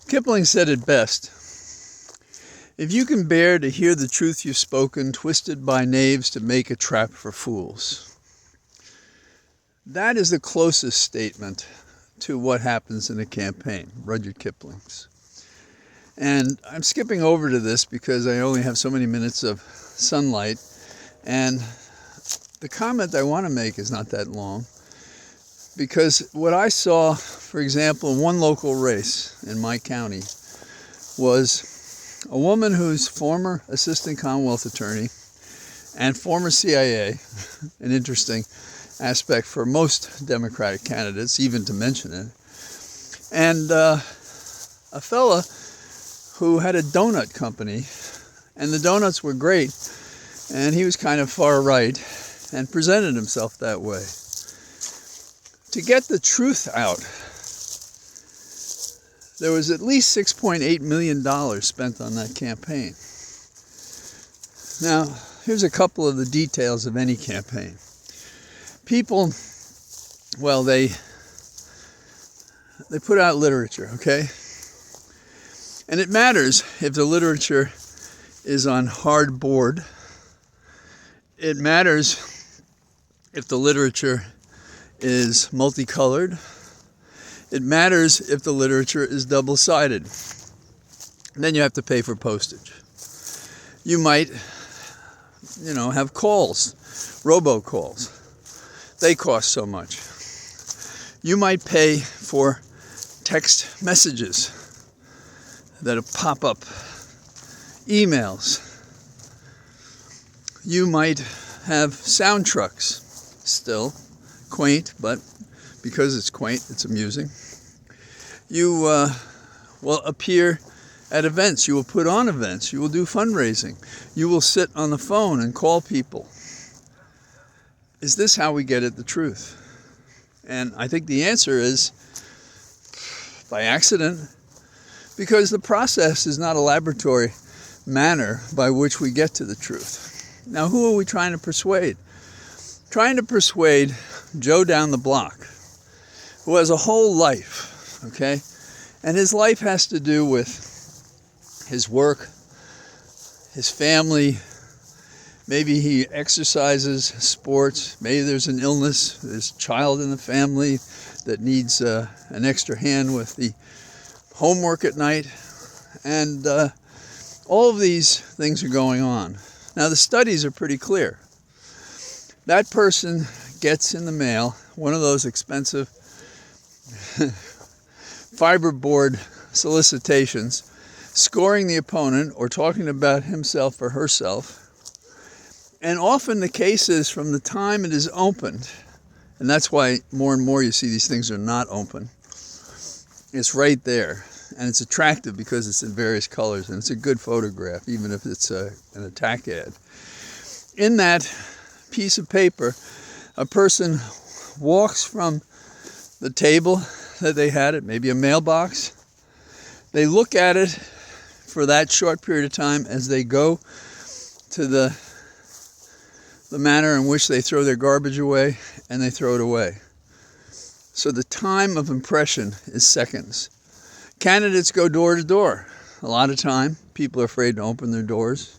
Kipling said it best. If you can bear to hear the truth you've spoken, twisted by knaves to make a trap for fools. That is the closest statement to what happens in a campaign, Rudyard Kipling's. And I'm skipping over to this because I only have so many minutes of sunlight, and the comment I want to make is not that long, because what I saw, for example, in one local race in my county was a woman who's former assistant Commonwealth attorney and former CIA, an interesting aspect for most Democratic candidates, even to mention it, and a fella who had a donut company, and the donuts were great, and he was kind of far right and presented himself that way. To get the truth out, there was at least $6.8 million spent on that campaign. Now, here's a couple of the details of any campaign. People, well, they put out literature, okay? And it matters if the literature is on hardboard. It matters if the literature is multicolored. It matters if the literature is double-sided. Then you have to pay for postage. You might, have calls, robocalls. They cost so much. You might pay for text messages that'll pop up, emails. You might have sound trucks, still quaint, but because it's quaint, it's amusing. You will appear at events. You will put on events. You will do fundraising. You will sit on the phone and call people. Is this how we get at the truth? And I think the answer is by accident, because the process is not a laboratory manner by which we get to the truth. Now, who are we trying to persuade? Trying to persuade Joe down the block, who has a whole life, okay? And his life has to do with his work, his family. Maybe he exercises, sports. Maybe there's an illness. There's a child in the family that needs an extra hand with the homework at night. And all of these things are going on. Now, the studies are pretty clear. That person gets in the mail one of those expensive fiberboard solicitations, scoring the opponent or talking about himself or herself. And often the case is from the time it is opened, and that's why more and more you see these things are not open. It's right there, and it's attractive because it's in various colors, and it's a good photograph, even if it's an attack ad. In that piece of paper, a person walks from the table that they had it, maybe a mailbox. They look at it for that short period of time as they go to the manner in which they throw their garbage away, and they throw it away. So the time of impression is seconds. Candidates go door to door. A lot of time, people are afraid to open their doors.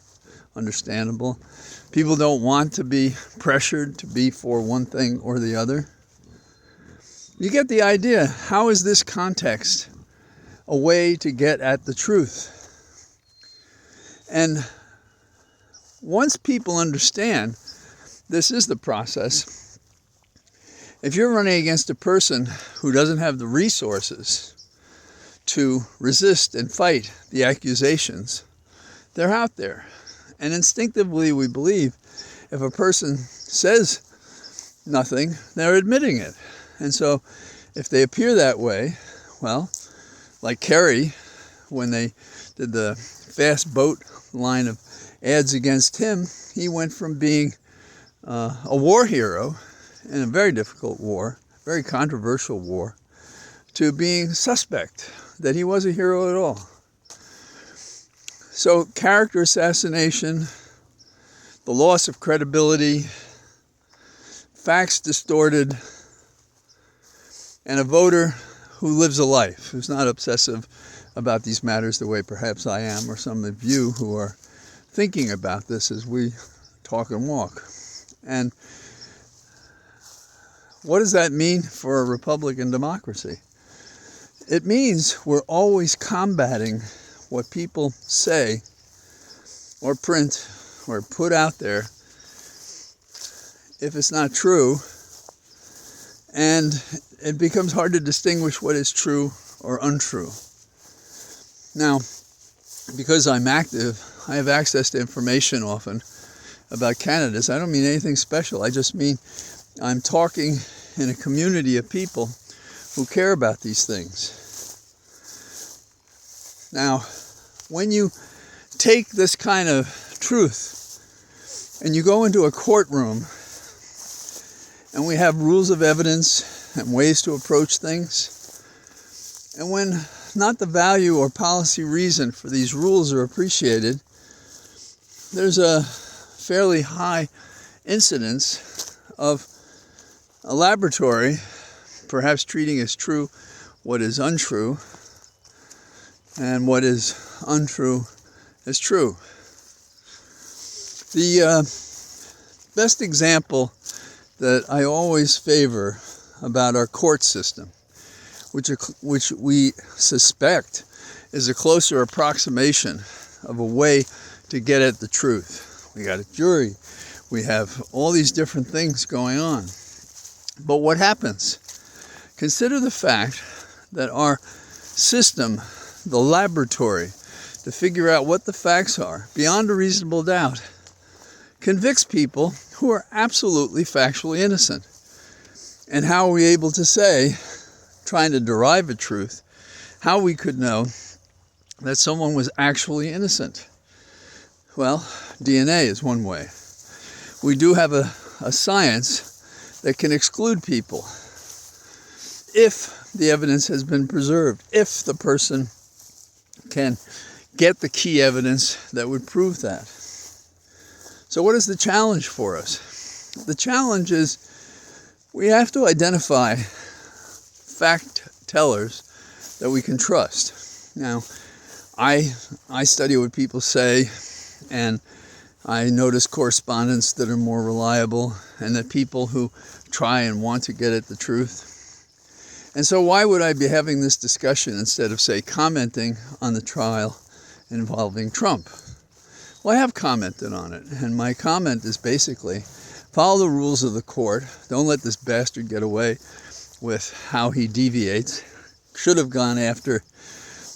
Understandable. People don't want to be pressured to be for one thing or the other. You get the idea. How is this context a way to get at the truth? And once people understand this is the process, if you're running against a person who doesn't have the resources to resist and fight the accusations, they're out there. And instinctively we believe if a person says nothing, they're admitting it. And so if they appear that way, well, like Kerry, when they did the fast boat line of ads against him, he went from being a war hero in a very difficult war, very controversial war, to being suspect that he was a hero at all. So character assassination, the loss of credibility, facts distorted, and a voter who lives a life, who's not obsessive about these matters the way perhaps I am, or some of you who are thinking about this as we talk and walk. And what does that mean for a Republican democracy? It means we're always combating what people say or print or put out there if it's not true, and it becomes hard to distinguish what is true or untrue. Now, because I'm active, I have access to information often about candidates. I don't mean anything special. I just mean I'm talking in a community of people who care about these things. Now, when you take this kind of truth and you go into a courtroom, and we have rules of evidence and ways to approach things, and when not the value or policy reason for these rules are appreciated, there's a fairly high incidence of a laboratory perhaps treating as true what is untrue, and what is untrue as true. The best example that I always favor about our court system, which we suspect is a closer approximation of a way to get at the truth. We got a jury, we have all these different things going on. But what happens? Consider the fact that our system, the laboratory, to figure out what the facts are, beyond a reasonable doubt, convicts people who are absolutely factually innocent. And how are we able to say, trying to derive a truth, how we could know that someone was actually innocent? Well, DNA is one way. We do have a science that can exclude people if the evidence has been preserved, if the person can get the key evidence that would prove that. So what is the challenge for us? The challenge is we have to identify fact tellers that we can trust. Now, I study what people say, and I notice correspondence that are more reliable, and that people who try and want to get at the truth. And so why would I be having this discussion instead of, say, commenting on the trial involving Trump? Well, I have commented on it, and my comment is basically, follow the rules of the court. Don't let this bastard get away with how he deviates. Should have gone after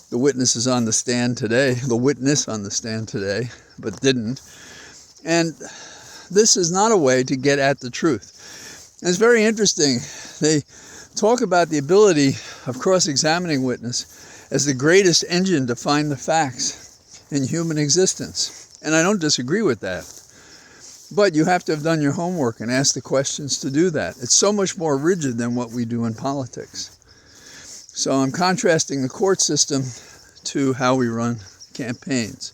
the witnesses on the stand today, the witness on the stand today, but didn't. And this is not a way to get at the truth. And it's very interesting. They talk about the ability of cross-examining witness as the greatest engine to find the facts in human existence. And I don't disagree with that. But you have to have done your homework and ask the questions to do that. It's so much more rigid than what we do in politics. So I'm contrasting the court system to how we run campaigns.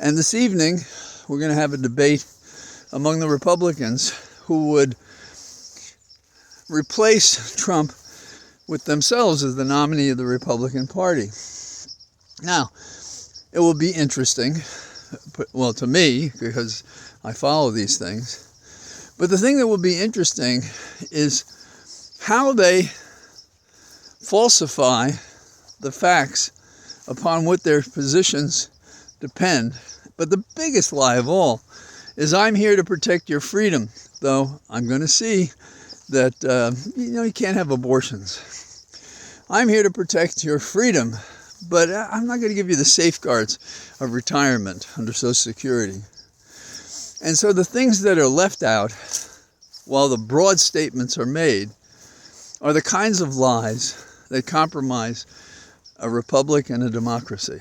And this evening, we're going to have a debate among the Republicans who would replace Trump with themselves as the nominee of the Republican Party. Now, it will be interesting, well, to me, because I follow these things. But the thing that will be interesting is how they falsify the facts upon what their positions depend. But the biggest lie of all is I'm here to protect your freedom, though I'm going to see that, you can't have abortions. I'm here to protect your freedom, but I'm not going to give you the safeguards of retirement under Social Security. And so the things that are left out, while the broad statements are made, are the kinds of lies that compromise a republic and a democracy.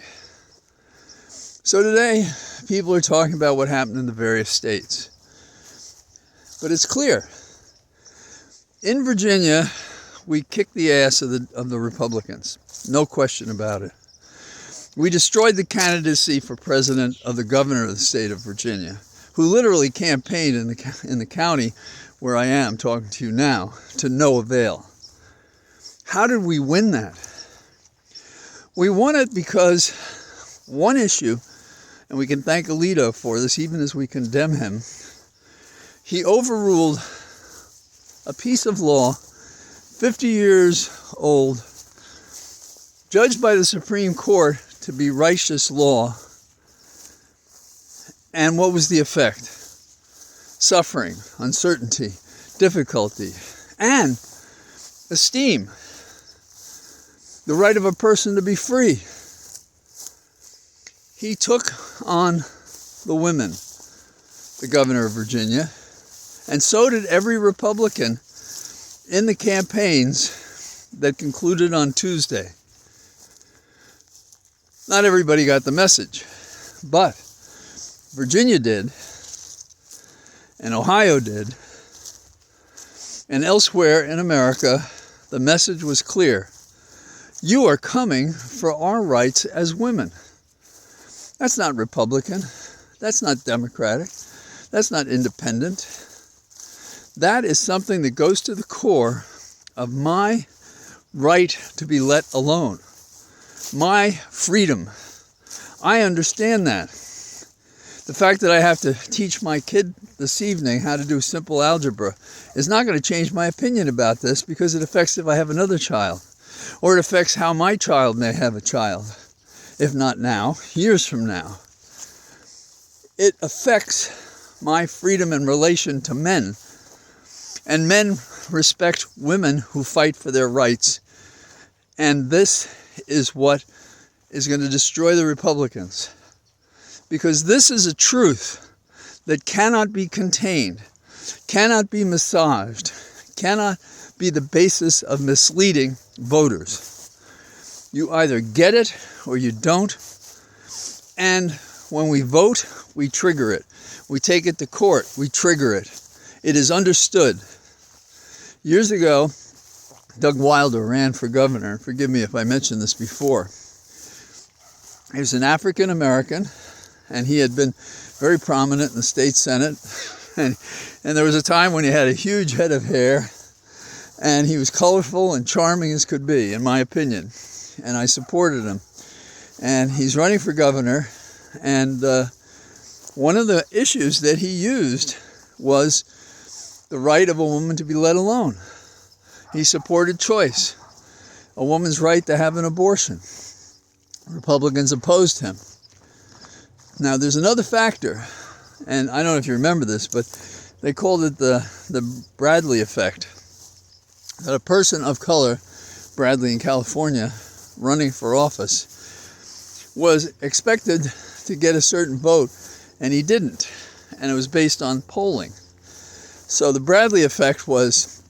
So today, people are talking about what happened in the various states. But it's clear. In Virginia, we kicked the ass of the Republicans. No question about it. We destroyed the candidacy for president of the governor of the state of Virginia, who literally campaigned in the county where I am talking to you now, to no avail. How did we win that? We won it because one issue, and we can thank Alito for this, even as we condemn him, he overruled a piece of law 50 years old, judged by the Supreme Court to be righteous law. And what was the effect? Suffering, uncertainty, difficulty, and esteem. The right of a person to be free. He took on the women, the governor of Virginia, and so did every Republican in the campaigns that concluded on Tuesday. Not everybody got the message, but Virginia did, and Ohio did, and elsewhere in America, the message was clear. You are coming for our rights as women. That's not Republican. That's not Democratic. That's not independent. That is something that goes to the core of my right to be let alone. My freedom. I understand that. The fact that I have to teach my kid this evening how to do simple algebra is not going to change my opinion about this, because it affects if I have another child. Or it affects how my child may have a child, if not now, years from now. It affects my freedom in relation to men. And men respect women who fight for their rights. And this is what is going to destroy the Republicans. Because this is a truth that cannot be contained, cannot be massaged, cannot be the basis of misleading voters. You either get it or you don't. And when we vote, we trigger it. We take it to court, we trigger it. It is understood. Years ago, Doug Wilder ran for governor. Forgive me if I mentioned this before. He was an African American, and he had been very prominent in the state Senate. And there was a time when he had a huge head of hair, and he was colorful and charming as could be, in my opinion. And I supported him. And he's running for governor, and one of the issues that he used was the right of a woman to be let alone. He supported choice, a woman's right to have an abortion. Republicans opposed him. Now, there's another factor, and I don't know if you remember this, but they called it the Bradley effect. That a person of color, Bradley in California, running for office, was expected to get a certain vote, and he didn't. And it was based on polling. So the Bradley effect was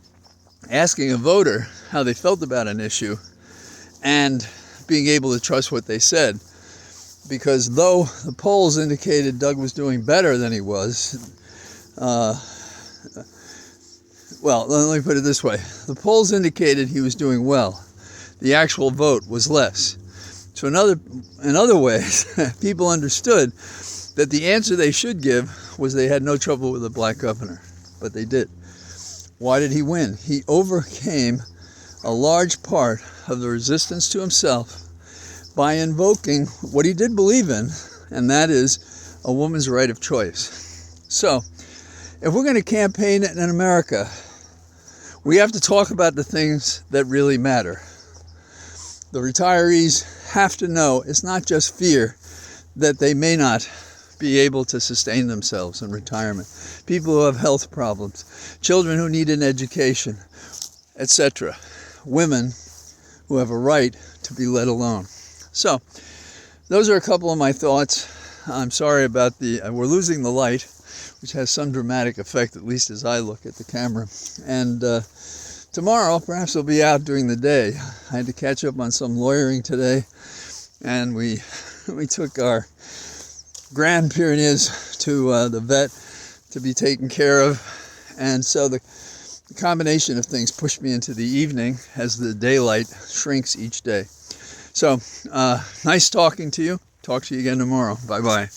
asking a voter how they felt about an issue and being able to trust what they said. Because though the polls indicated Doug was doing better than he was, well, let me put it this way. The polls indicated he was doing well. The actual vote was less. So in other ways, people understood that the answer they should give was they had no trouble with a black governor. But they did. Why did he win? He overcame a large part of the resistance to himself by invoking what he did believe in, and that is a woman's right of choice. So, if we're going to campaign in America, we have to talk about the things that really matter. The retirees have to know it's not just fear that they may not be able to sustain themselves in retirement. People who have health problems, children who need an education, etc. Women who have a right to be let alone. So, those are a couple of my thoughts. I'm sorry about we're losing the light, which has some dramatic effect, at least as I look at the camera. And tomorrow, perhaps I'll be out during the day. I had to catch up on some lawyering today, and we took our Grand Pyrenees to the vet to be taken care of. And so the combination of things pushed me into the evening as the daylight shrinks each day. So, nice talking to you. Talk to you again tomorrow. Bye-bye.